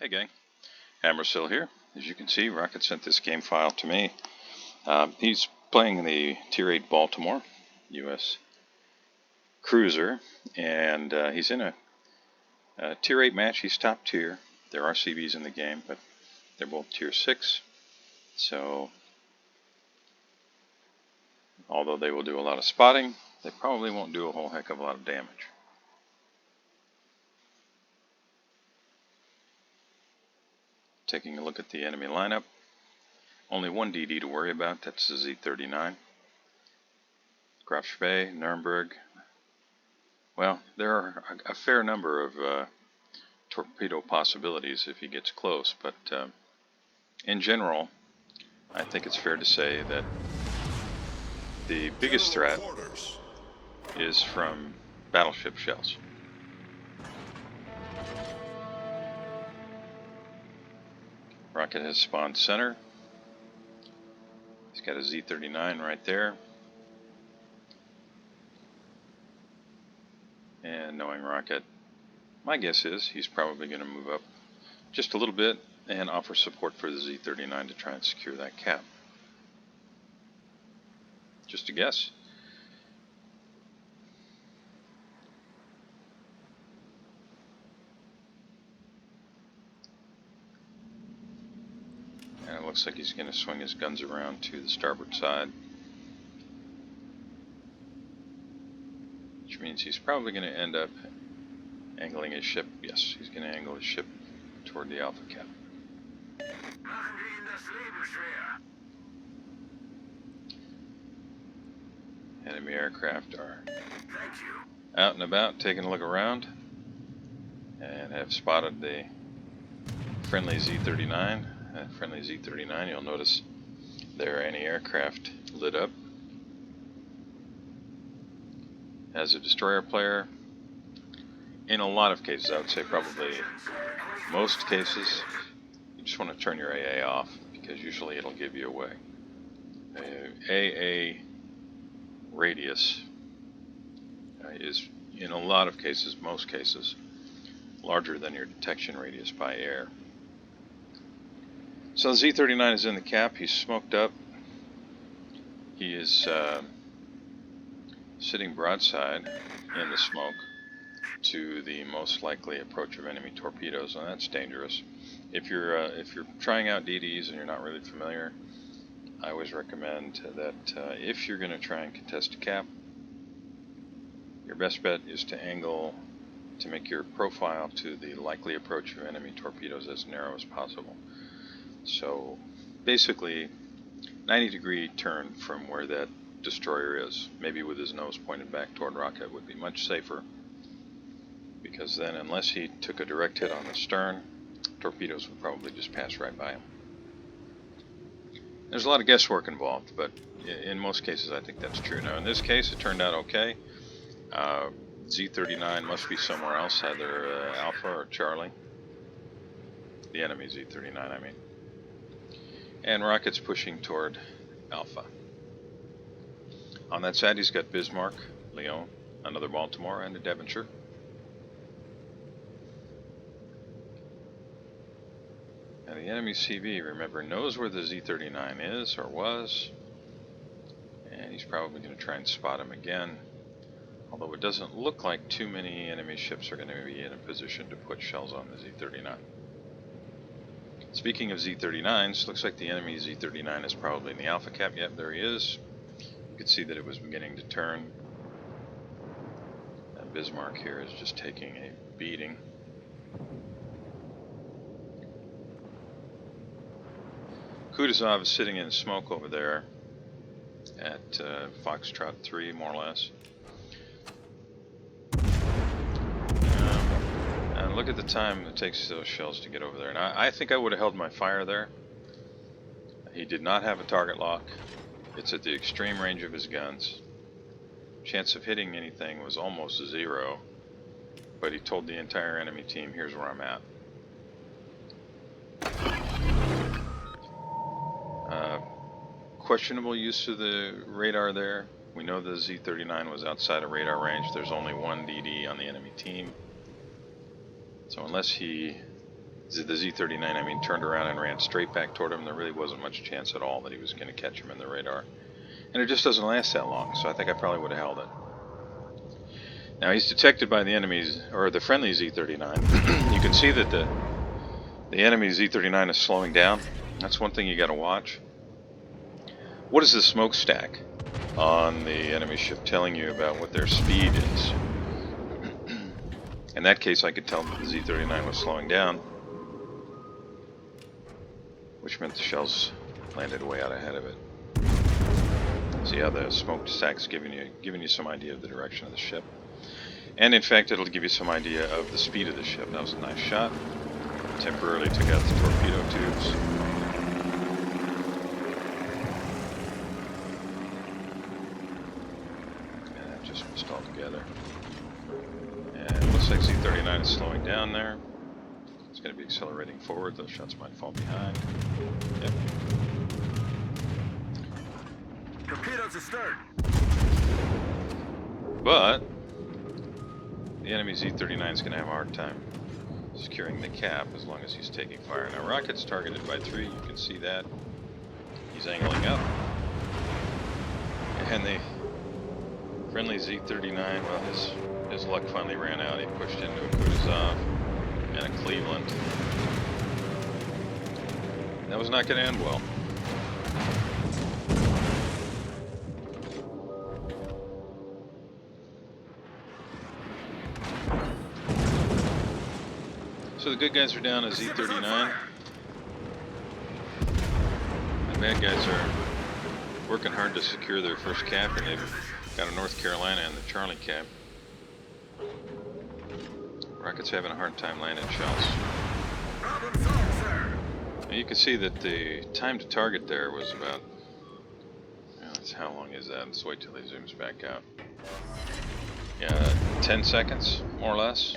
Hey gang, Hammersill here. As you can see, Rocket sent this game file to me. He's playing the Tier 8 Baltimore U.S. cruiser, and he's in a Tier 8 match. He's top tier. There are CBs in the game, but they're both Tier 6. So, although they will do a lot of spotting, they probably won't do a whole heck of a lot of damage. Taking a look at the enemy lineup. Only one DD to worry about, that's the Z39. Graf Spee, Nuremberg. Well, there are a fair number of torpedo possibilities if he gets close, but in general, I think it's fair to say that the biggest threat is from battleship shells. Rocket has spawned center. He's got a Z39 right there. And knowing Rocket, my guess is he's probably going to move up just a little bit and offer support for the Z39 to try and secure that cap. Just a guess. And it looks like he's going to swing his guns around to the starboard side, which means he's probably going to end up angling his ship. Yes, he's going to angle his ship toward the Alpha cap. Enemy aircraft are out and about, taking a look around, and have spotted the friendly Z39. Friendly Z39, you'll notice their anti-aircraft lit up. As a destroyer player, in a lot of cases, I would say probably most cases, you just want to turn your AA off, because usually it'll give you away. AA radius is, in a lot of cases, most cases, larger than your detection radius by air. So the Z39 is in the cap. He's smoked up. He is sitting broadside in the smoke to the most likely approach of enemy torpedoes, and that's dangerous. If you're trying out DDs and you're not really familiar, I always recommend that if you're going to try and contest a cap, your best bet is to angle to make your profile to the likely approach of enemy torpedoes as narrow as possible. So basically 90-degree turn from where that destroyer is, maybe with his nose pointed back toward Rocket, would be much safer, because then unless he took a direct hit on the stern, torpedoes would probably just pass right by him. There's a lot of guesswork involved, but in most cases I think that's true. Now in this case it turned out okay. Z39 must be somewhere else, either Alpha or Charlie. The enemy Z39, I mean. And Rocket's pushing toward Alpha. On that side he's got Bismarck, Lyon, another Baltimore, and a Devonshire. And the enemy CV, remember, knows where the Z39 is, or was, and he's probably going to try and spot him again, although it doesn't look like too many enemy ships are going to be in a position to put shells on the Z39. Speaking of Z39s, looks like the enemy Z39 is probably in the Alpha cap. Yep, there he is. You could see that it was beginning to turn. And Bismarck here is just taking a beating. Kutuzov is sitting in smoke over there at Foxtrot 3, more or less. And look at the time it takes those shells to get over there. And I think I would have held my fire there. He did not have a target lock. It's at the extreme range of his guns. Chance of hitting anything was almost zero. But he told the entire enemy team, here's where I'm at. Questionable use of the radar there. We know the Z39 was outside of radar range. There's only one DD on the enemy team. So unless he The Z-39, I mean, turned around and ran straight back toward him. There really wasn't much chance at all that he was going to catch him in the radar. And it just doesn't last that long, so I think I probably would have held it. Now he's detected by the enemy's, or the friendly Z-39. You can see that the enemy Z-39 is slowing down. That's one thing you got to watch. What is the smokestack on the enemy ship telling you about what their speed is? In that case, I could tell that the Z-39 was slowing down, which meant the shells landed way out ahead of it. See how the smokestack's giving you some idea of the direction of the ship. And in fact, it'll give you some idea of the speed of the ship. That was a nice shot. Temporarily took out the torpedo tubes. And that just missed altogether. And it looks like Z-39 is slowing down there. It's going to be accelerating forward. Those shots might fall behind. Yep. Torpedoes astern. But the enemy Z-39 is going to have a hard time securing the cap as long as he's taking fire. Now, rocket's targeted by 3. You can see that. He's angling up. And the friendly Z-39, well, his luck finally ran out. He pushed into a Kutuzov and a Cleveland. That was not going to end well. So the good guys are down a Z-39. The bad guys are working hard to secure their first cap, and they've got a North Carolina and the Charlie cap. Rocket's having a hard time landing shells. Problem solved, sir. Now you can see that the time to target there was about, how long is that? Let's wait till he zooms back out. Yeah, 10 seconds, more or less.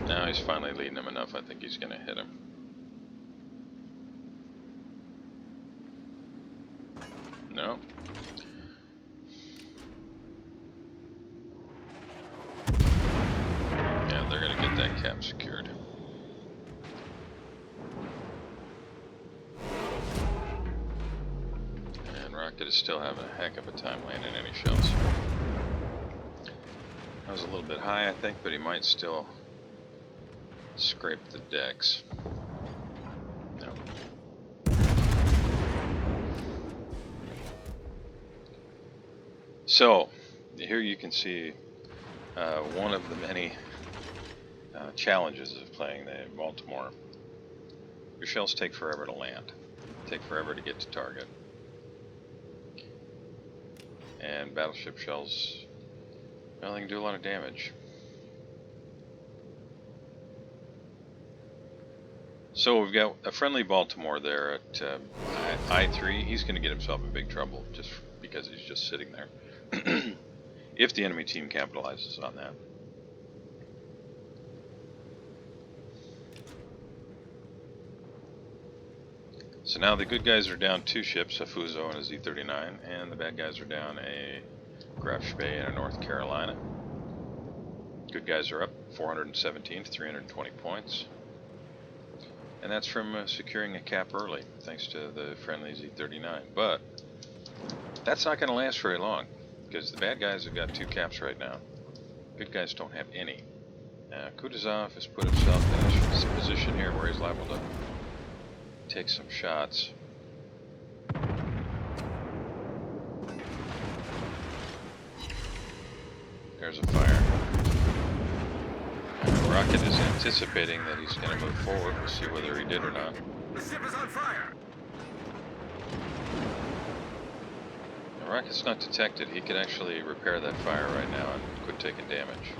Now he's finally leading him enough. I think he's going to hit him. No. Yeah, they're going to get that cap secured. And Rocket is still having a heck of a time landing any shells. That was a little bit high, I think, but he might still scrape the decks. No. So, here you can see one of the many challenges of playing the Baltimore. Your shells take forever to land. Take forever to get to target. And battleship shells, well, they can do a lot of damage. So we've got a friendly Baltimore there at I-3. He's going to get himself in big trouble just because he's just sitting there. If the enemy team capitalizes on that. So now the good guys are down 2 ships, a Fuso and a Z-39, and the bad guys are down a Graf Spee and a North Carolina. Good guys are up 417 to 320 points. And that's from securing a cap early, thanks to the friendly Z-39. But that's not going to last very long, because the bad guys have got 2 caps right now. Good guys don't have any. Kutuzov has put himself in a position here where he's liable to take some shots. There's a fire. Rocket is anticipating that he's going to move forward. We'll see whether he did or not. The ship is on fire. The Rocket's not detected. He could actually repair that fire right now and quit taking damage.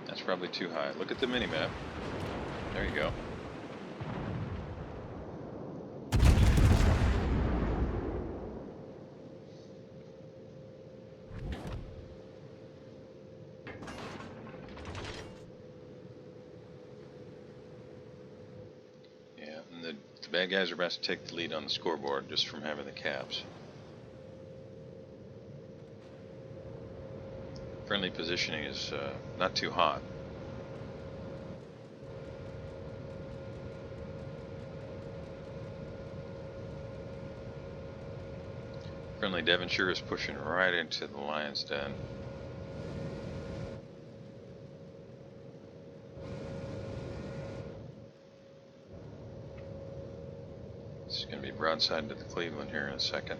That's probably too high. Look at the mini-map. There you go. The bad guys are about to take the lead on the scoreboard just from having the caps. Friendly positioning is not too hot. Friendly Devonshire is pushing right into the lion's den. This is going to be broadside to the Cleveland here in a second.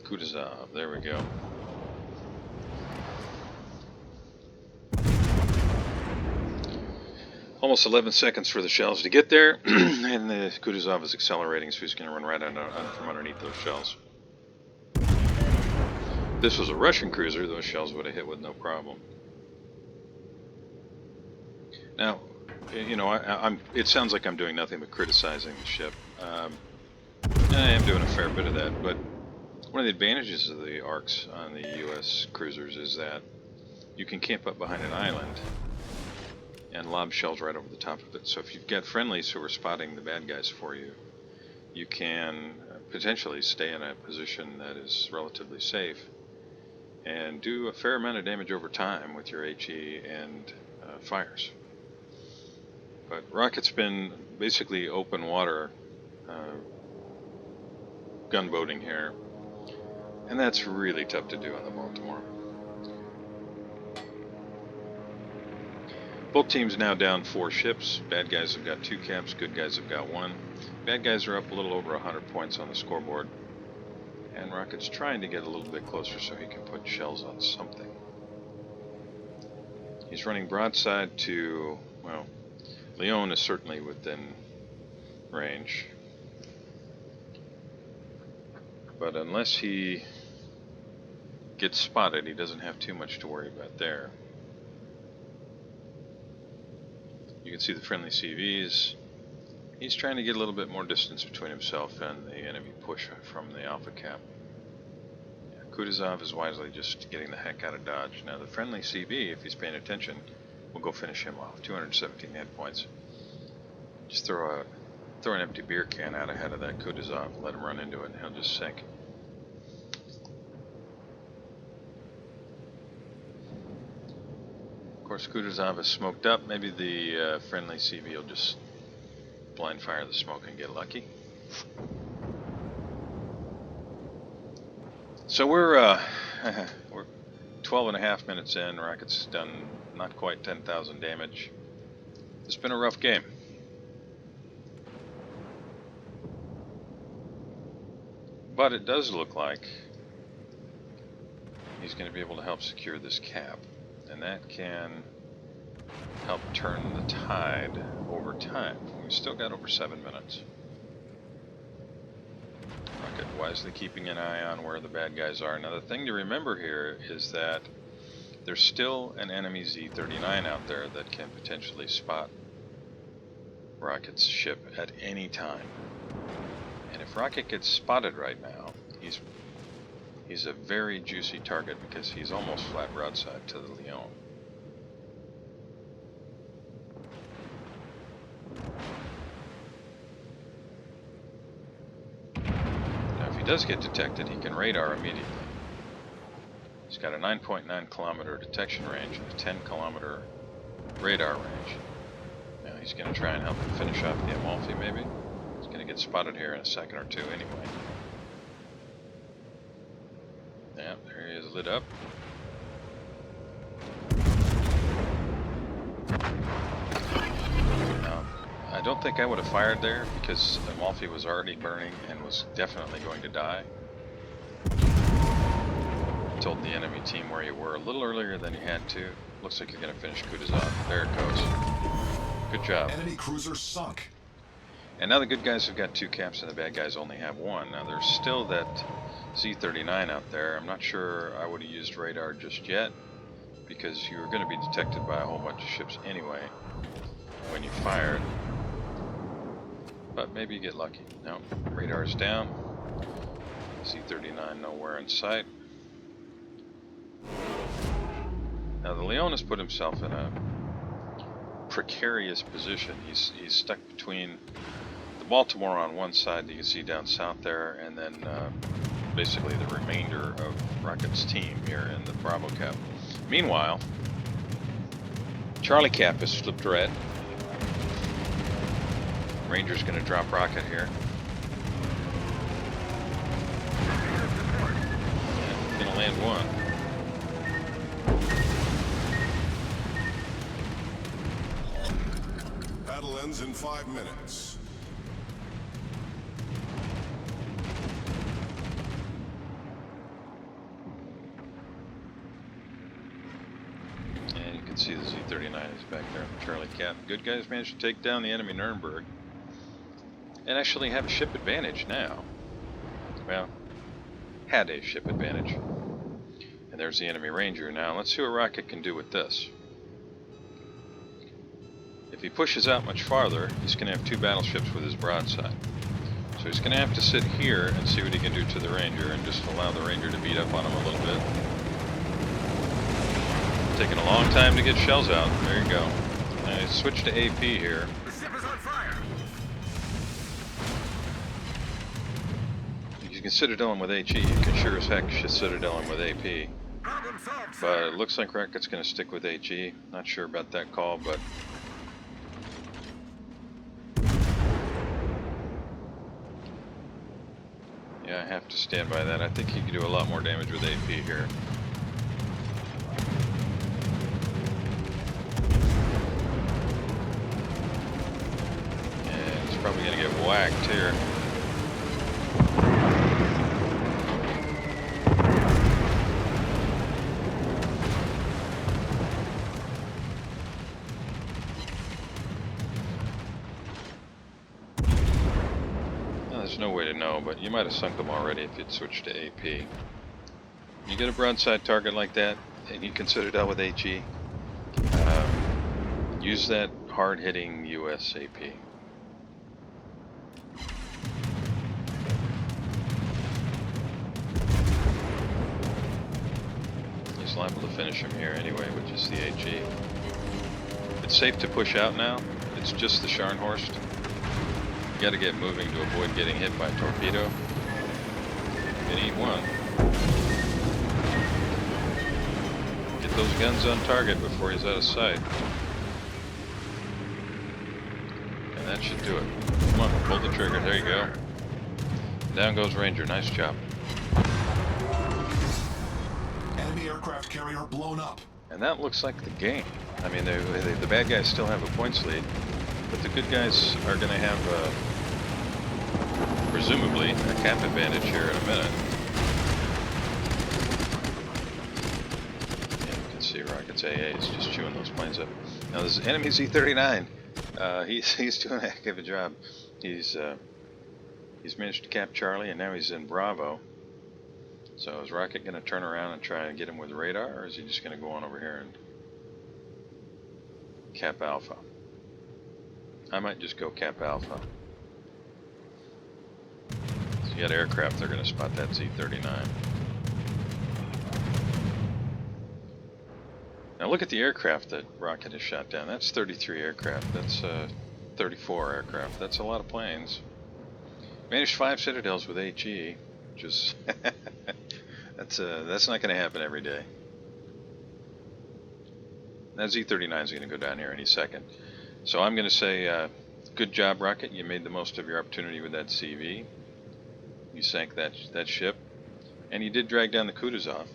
Kutuzov, there we go. Almost 11 seconds for the shells to get there, and the Kutuzov is accelerating, so he's going to run right from underneath those shells. If this was a Russian cruiser, those shells would have hit with no problem. Now, you know, it sounds like I'm doing nothing but criticizing the ship. I am doing a fair bit of that, but one of the advantages of the ARCs on the U.S. cruisers is that you can camp up behind an island and lob shells right over the top of it. So if you've got friendlies who are spotting the bad guys for you, you can potentially stay in a position that is relatively safe and do a fair amount of damage over time with your HE and fires. But Rocket's been basically open water gunboating here, and that's really tough to do on the Baltimore. Both teams now down 4 ships. Bad guys have got 2 caps, good guys have got 1. Bad guys are up a little over 100 points on the scoreboard, and Rocket's trying to get a little bit closer so he can put shells on something. He's running broadside to, well, Leon is certainly within range, but unless he gets spotted, he doesn't have too much to worry about there. You can see the friendly CVs. He's trying to get a little bit more distance between himself and the enemy push from the Alpha Cap. Kutuzov is wisely just getting the heck out of Dodge. Now the friendly CV, if he's paying attention, will go finish him off. 217 hit points. Just throw an empty beer can out ahead of that Kutuzov, let him run into it, and he'll just sink. Of course, Kutuzov is smoked up. Maybe the friendly CV will just blind fire the smoke and get lucky. So we're 12 and a half minutes in. Rocket's done not quite 10,000 damage. It's been a rough game. But it does look like he's going to be able to help secure this cap. And that can help turn the tide over time. We've still got over 7 minutes. Rocket wisely keeping an eye on where the bad guys are. Now the thing to remember here is that there's still an enemy Z-39 out there that can potentially spot Rocket's ship at any time. And if Rocket gets spotted right now, he's a very juicy target because he's almost flat broadside to the Leon. Now if he does get detected, he can radar immediately. He's got a 9.9 kilometer detection range and a 10 kilometer radar range. Now he's going to try and help him finish off the Amalfi maybe. He's going to get spotted here in a second or two anyway. Yeah, there he is lit up. Now, I don't think I would have fired there because Amalfi was already burning and was definitely going to die. Told the enemy team where you were a little earlier than you had to. Looks like you're going to finish Kutuzov. There it goes. Good job. Enemy cruiser sunk. And now the good guys have got 2 caps and the bad guys only have 1. Now there's still that Z-39 out there. I'm not sure I would have used radar just yet because you were going to be detected by a whole bunch of ships anyway when you fired. But maybe you get lucky. No, radar's down. Z-39 nowhere in sight. Now the Leon has put himself in a precarious position. He's stuck between the Baltimore on one side that you can see down south there, and then basically the remainder of Rocket's team here in the Bravo Cap. Meanwhile, Charlie Cap has flipped red. Ranger's going to drop Rocket here. And going to land one. Battle ends in 5 minutes. And you can see the Z-39 is back there in the Charlie Cap. Good guys managed to take down the enemy Nuremberg and actually have a ship advantage now. Well, had a ship advantage. And there's the enemy Ranger. Now let's see what Rocket can do with this. If he pushes out much farther, he's going to have two battleships with his broadside. So he's going to have to sit here and see what he can do to the Ranger and just allow the Ranger to beat up on him a little bit. Taking a long time to get shells out. There you go. I switched to AP here. The ship is on fire. You can citadel him with HE. You can sure as heck citadel him with AP. Problem solved, But sir. it looks like Rocket's going to stick with HE. Not sure about that call, but yeah, I have to stand by that. I think he can do a lot more damage with AP here. And he's probably going to get whacked here. There's no way to know, but you might have sunk them already if you'd switched to AP. You get a broadside target like that, and you can citadel with HE. Use that hard-hitting US AP. He's liable to finish him here anyway with just the HE. It's safe to push out now. It's just the Scharnhorst. You gotta get moving to avoid getting hit by a torpedo. And eat one. Get those guns on target before he's out of sight. And that should do it. Come on, pull the trigger. There you go. Down goes Ranger. Nice job. Enemy aircraft carrier blown up. And that looks like the game. I mean, the bad guys still have a points lead, but the good guys are going to have, presumably, a cap advantage here in a minute. And you can see Rocket's AA is just chewing those planes up. Now, this enemy Z-39, he's doing a heck of a job. He's managed to cap Charlie, and now he's in Bravo. So is Rocket going to turn around and try and get him with radar, or is he just going to go on over here and cap Alpha? I might just go cap Alpha. So you got aircraft, they're going to spot that Z-39. Now look at the aircraft that Rocket has shot down. That's 33 aircraft. That's 34 aircraft. That's a lot of planes. Managed 5 citadels with HE, which is that's not going to happen every day. That Z-39 is going to go down here any second. So I'm going to say, good job, Rocket. You made the most of your opportunity with that CV. You sank that ship, and you did drag down the Kutuzov.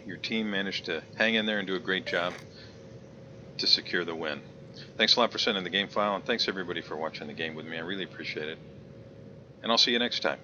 Your team managed to hang in there and do a great job to secure the win. Thanks a lot for sending the game file, and thanks everybody for watching the game with me. I really appreciate it. And I'll see you next time.